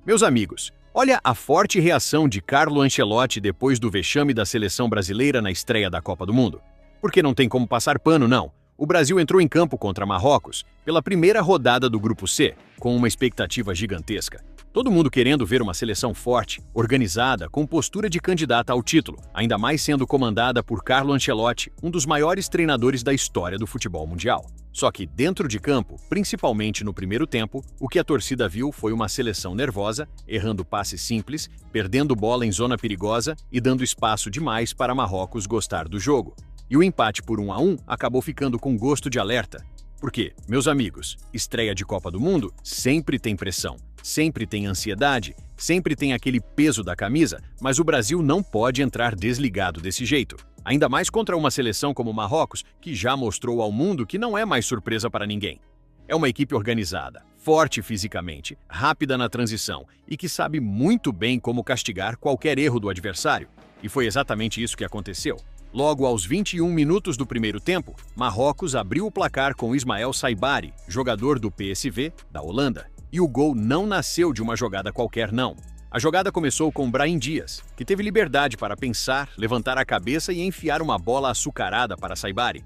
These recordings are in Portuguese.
Meus amigos, olha a forte reação de Carlo Ancelotti depois do vexame da seleção brasileira na estreia da Copa do Mundo. Porque não tem como passar pano, não. O Brasil entrou em campo contra Marrocos pela primeira rodada do Grupo C, com uma expectativa gigantesca. Todo mundo querendo ver uma seleção forte, organizada, com postura de candidata ao título, ainda mais sendo comandada por Carlo Ancelotti, um dos maiores treinadores da história do futebol mundial. Só que dentro de campo, principalmente no primeiro tempo, o que a torcida viu foi uma seleção nervosa, errando passes simples, perdendo bola em zona perigosa e dando espaço demais para Marrocos gostar do jogo. E o empate por 1-1 acabou ficando com gosto de alerta. Porque, meus amigos, estreia de Copa do Mundo sempre tem pressão, sempre tem ansiedade, sempre tem aquele peso da camisa, mas o Brasil não pode entrar desligado desse jeito. Ainda mais contra uma seleção como Marrocos, que já mostrou ao mundo que não é mais surpresa para ninguém. É uma equipe organizada, forte fisicamente, rápida na transição e que sabe muito bem como castigar qualquer erro do adversário. E foi exatamente isso que aconteceu. Logo aos 21 minutos do primeiro tempo, Marrocos abriu o placar com Ismael Saibari, jogador do PSV, da Holanda. E o gol não nasceu de uma jogada qualquer, não. A jogada começou com Brahim Dias, que teve liberdade para pensar, levantar a cabeça e enfiar uma bola açucarada para Saibari.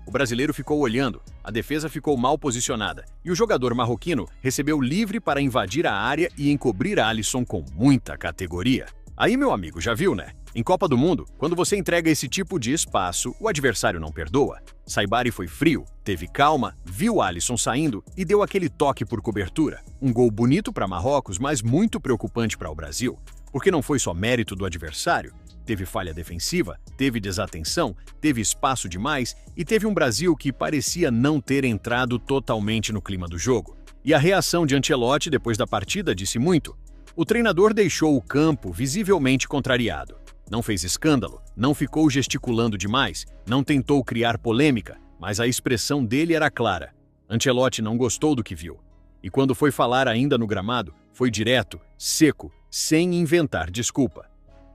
O brasileiro ficou olhando, a defesa ficou mal posicionada e o jogador marroquino recebeu livre para invadir a área e encobrir Alisson com muita categoria. Aí, meu amigo, já viu, né? Em Copa do Mundo, quando você entrega esse tipo de espaço, o adversário não perdoa. Saibari foi frio, teve calma, viu Alisson saindo e deu aquele toque por cobertura. Um gol bonito para Marrocos, mas muito preocupante para o Brasil, porque não foi só mérito do adversário. Teve falha defensiva, teve desatenção, teve espaço demais e teve um Brasil que parecia não ter entrado totalmente no clima do jogo. E a reação de Ancelotti depois da partida disse muito. O treinador deixou o campo visivelmente contrariado. Não fez escândalo, não ficou gesticulando demais, não tentou criar polêmica, mas a expressão dele era clara. Ancelotti não gostou do que viu. E quando foi falar ainda no gramado, foi direto, seco, sem inventar desculpa.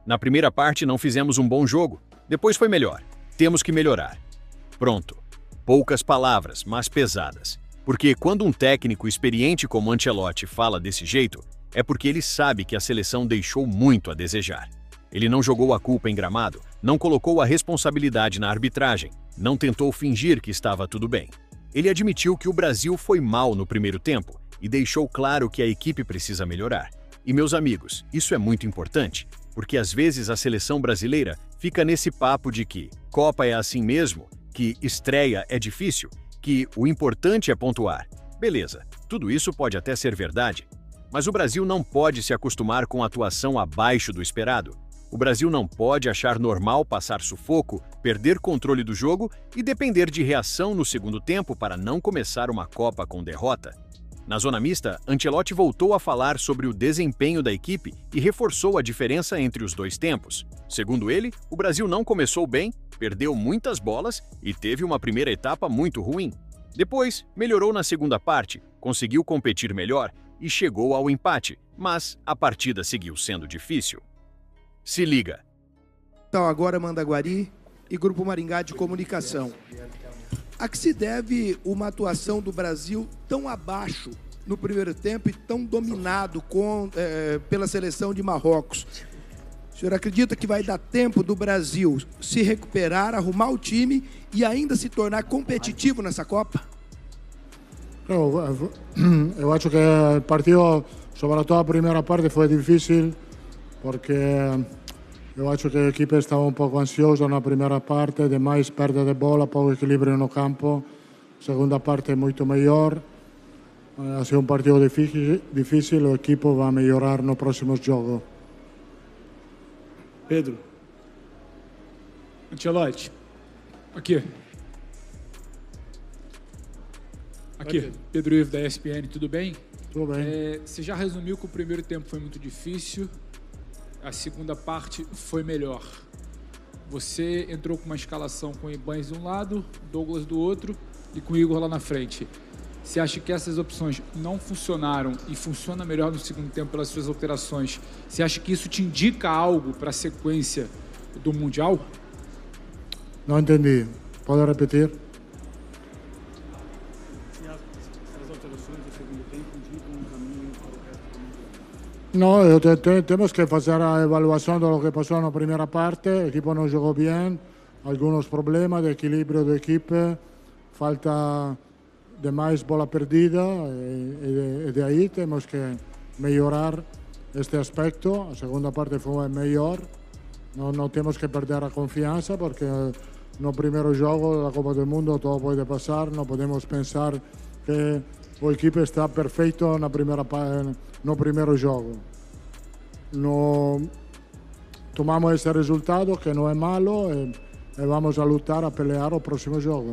Na primeira parte não fizemos um bom jogo, depois foi melhor. Temos que melhorar. Pronto. Poucas palavras, mas pesadas. Porque quando um técnico experiente como Ancelotti fala desse jeito, é porque ele sabe que a seleção deixou muito a desejar. Ele não jogou a culpa em gramado, não colocou a responsabilidade na arbitragem, não tentou fingir que estava tudo bem. Ele admitiu que o Brasil foi mal no primeiro tempo e deixou claro que a equipe precisa melhorar. E, meus amigos, isso é muito importante, porque às vezes a seleção brasileira fica nesse papo de que Copa é assim mesmo, que estreia é difícil, que o importante é pontuar. Beleza, tudo isso pode até ser verdade, mas o Brasil não pode se acostumar com a atuação abaixo do esperado. O Brasil não pode achar normal passar sufoco, perder controle do jogo e depender de reação no segundo tempo para não começar uma Copa com derrota. Na zona mista, Ancelotti voltou a falar sobre o desempenho da equipe e reforçou a diferença entre os dois tempos. Segundo ele, o Brasil não começou bem, perdeu muitas bolas e teve uma primeira etapa muito ruim. Depois, melhorou na segunda parte, conseguiu competir melhor e chegou ao empate, mas a partida seguiu sendo difícil. Se liga. Então, agora Mandaguari e Grupo Maringá de Comunicação. A que se deve uma atuação do Brasil tão abaixo no primeiro tempo e tão dominado pela seleção de Marrocos? O senhor acredita que vai dar tempo do Brasil se recuperar, arrumar o time e ainda se tornar competitivo nessa Copa? Eu acho que o partido, sobretudo a primeira parte, foi difícil, porque eu acho que a equipe estava um pouco ansiosa na primeira parte, demais perda de bola, pouco equilíbrio no campo. Segunda parte muito melhor. Ha sido um partido difícil, o equipe vai melhorar no próximo jogo. Pedro. Ancelotti. Aqui. Pedro Ivo da ESPN, tudo bem? Tudo bem. Você já resumiu que o primeiro tempo foi muito difícil, a segunda parte foi melhor. Você entrou com uma escalação com o Ibanez de um lado, Douglas do outro e com o Igor lá na frente. Você acha que essas opções não funcionaram e funciona melhor no segundo tempo pelas suas alterações? Você acha que isso te indica algo para a sequência do Mundial? Não entendi. Pode repetir? No, tenemos que hacer la evaluación de lo que pasó en la primera parte. El equipo no jugó bien, algunos problemas de equilibrio de equipo, falta de más bola perdida y de ahí tenemos que mejorar este aspecto. La segunda parte fue mejor, no tenemos que perder la confianza porque no primero juego de la Copa del Mundo todo puede pasar, no podemos pensar que el equipo está perfecto en la primera no primero juego. No tomamos ese resultado que no es malo y vamos a luchar a pelear el próximo juego.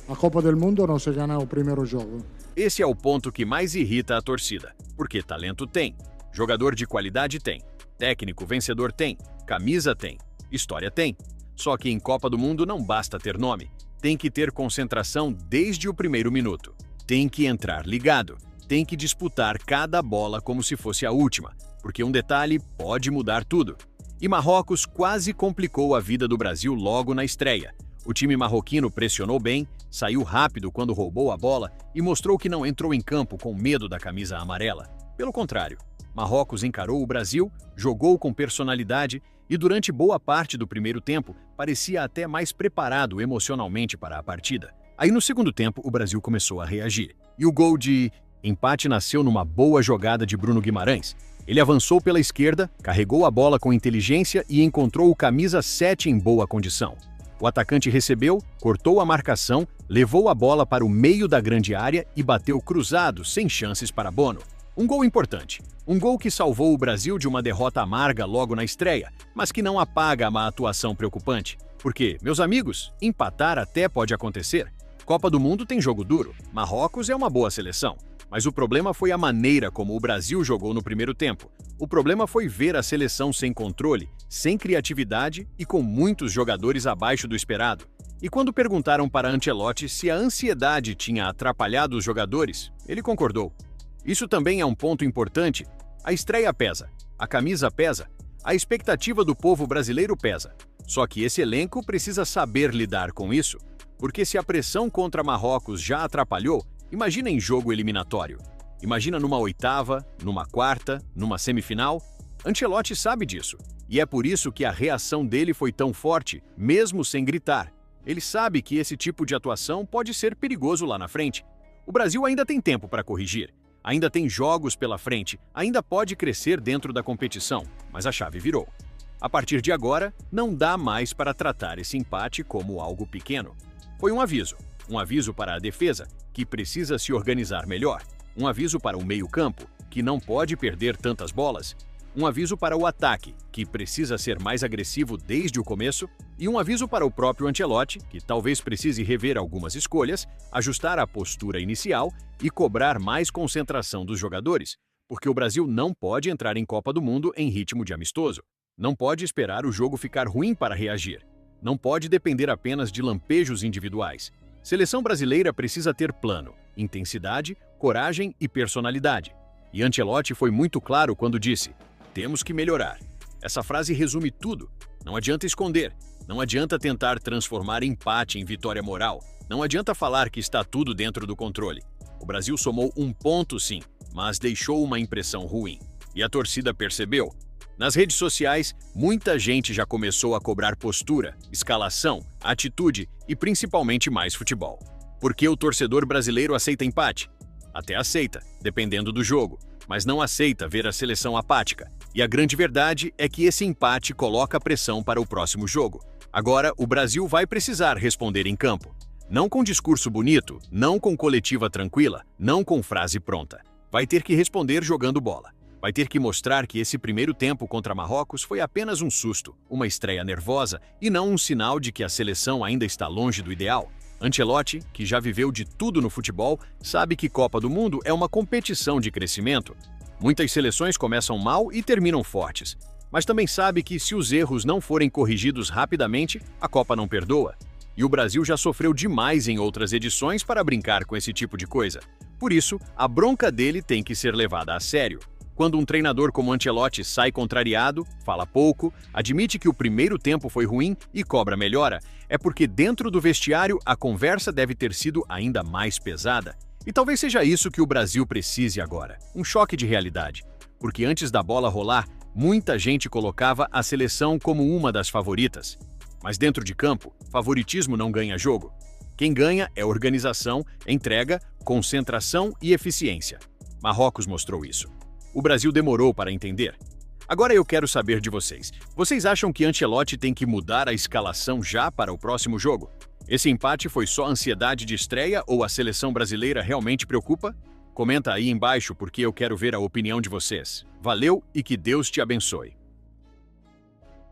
A Copa del Mundo não se gana o primeiro jogo. Esse é o ponto que mais irrita a torcida, porque talento tem, jogador de qualidade tem, técnico vencedor tem, camisa tem, história tem. Só que em Copa do Mundo não basta ter nome, tem que ter concentração desde o primeiro minuto. Tem que entrar ligado, tem que disputar cada bola como se fosse a última, porque um detalhe pode mudar tudo. E Marrocos quase complicou a vida do Brasil logo na estreia. O time marroquino pressionou bem, saiu rápido quando roubou a bola e mostrou que não entrou em campo com medo da camisa amarela. Pelo contrário, Marrocos encarou o Brasil, jogou com personalidade e durante boa parte do primeiro tempo parecia até mais preparado emocionalmente para a partida. Aí no segundo tempo o Brasil começou a reagir. E o gol de empate nasceu numa boa jogada de Bruno Guimarães. Ele avançou pela esquerda, carregou a bola com inteligência e encontrou o camisa 7 em boa condição. O atacante recebeu, cortou a marcação, levou a bola para o meio da grande área e bateu cruzado, sem chances para Bono. Um gol importante. Um gol que salvou o Brasil de uma derrota amarga logo na estreia, mas que não apaga a má atuação preocupante. Porque, meus amigos, empatar até pode acontecer. Copa do Mundo tem jogo duro. Marrocos é uma boa seleção. Mas o problema foi a maneira como o Brasil jogou no primeiro tempo. O problema foi ver a seleção sem controle, sem criatividade e com muitos jogadores abaixo do esperado. E quando perguntaram para Ancelotti se a ansiedade tinha atrapalhado os jogadores, ele concordou. Isso também é um ponto importante. A estreia pesa, a camisa pesa, a expectativa do povo brasileiro pesa. Só que esse elenco precisa saber lidar com isso, porque se a pressão contra Marrocos já atrapalhou, imagina em jogo eliminatório. Imagina numa oitava, numa quarta, numa semifinal. Ancelotti sabe disso. E é por isso que a reação dele foi tão forte, mesmo sem gritar. Ele sabe que esse tipo de atuação pode ser perigoso lá na frente. O Brasil ainda tem tempo para corrigir. Ainda tem jogos pela frente, ainda pode crescer dentro da competição, mas a chave virou. A partir de agora, não dá mais para tratar esse empate como algo pequeno. Foi um aviso para a defesa, que precisa se organizar melhor, um aviso para o meio-campo, que não pode perder tantas bolas, um aviso para o ataque, que precisa ser mais agressivo desde o começo, e um aviso para o próprio Ancelotti, que talvez precise rever algumas escolhas, ajustar a postura inicial e cobrar mais concentração dos jogadores, porque o Brasil não pode entrar em Copa do Mundo em ritmo de amistoso. Não pode esperar o jogo ficar ruim para reagir. Não pode depender apenas de lampejos individuais. Seleção brasileira precisa ter plano, intensidade, coragem e personalidade. E Ancelotti foi muito claro quando disse: temos que melhorar. Essa frase resume tudo. Não adianta esconder, não adianta tentar transformar empate em vitória moral, não adianta falar que está tudo dentro do controle. O Brasil somou um ponto sim, mas deixou uma impressão ruim. E a torcida percebeu. Nas redes sociais, muita gente já começou a cobrar postura, escalação, atitude e principalmente mais futebol. Por que o torcedor brasileiro aceita empate? Até aceita, dependendo do jogo, mas não aceita ver a seleção apática. E a grande verdade é que esse empate coloca pressão para o próximo jogo. Agora, o Brasil vai precisar responder em campo. Não com discurso bonito, não com coletiva tranquila, não com frase pronta. Vai ter que responder jogando bola. Vai ter que mostrar que esse primeiro tempo contra Marrocos foi apenas um susto, uma estreia nervosa e não um sinal de que a seleção ainda está longe do ideal. Ancelotti, que já viveu de tudo no futebol, sabe que Copa do Mundo é uma competição de crescimento. Muitas seleções começam mal e terminam fortes, mas também sabe que se os erros não forem corrigidos rapidamente, a Copa não perdoa. E o Brasil já sofreu demais em outras edições para brincar com esse tipo de coisa. Por isso, a bronca dele tem que ser levada a sério. Quando um treinador como Ancelotti sai contrariado, fala pouco, admite que o primeiro tempo foi ruim e cobra melhora, é porque dentro do vestiário a conversa deve ter sido ainda mais pesada. E talvez seja isso que o Brasil precise agora, um choque de realidade. Porque antes da bola rolar, muita gente colocava a seleção como uma das favoritas. Mas dentro de campo, favoritismo não ganha jogo. Quem ganha é organização, entrega, concentração e eficiência. Marrocos mostrou isso. O Brasil demorou para entender. Agora eu quero saber de vocês. Vocês acham que Ancelotti tem que mudar a escalação já para o próximo jogo? Esse empate foi só ansiedade de estreia ou a seleção brasileira realmente preocupa? Comenta aí embaixo porque eu quero ver a opinião de vocês. Valeu e que Deus te abençoe.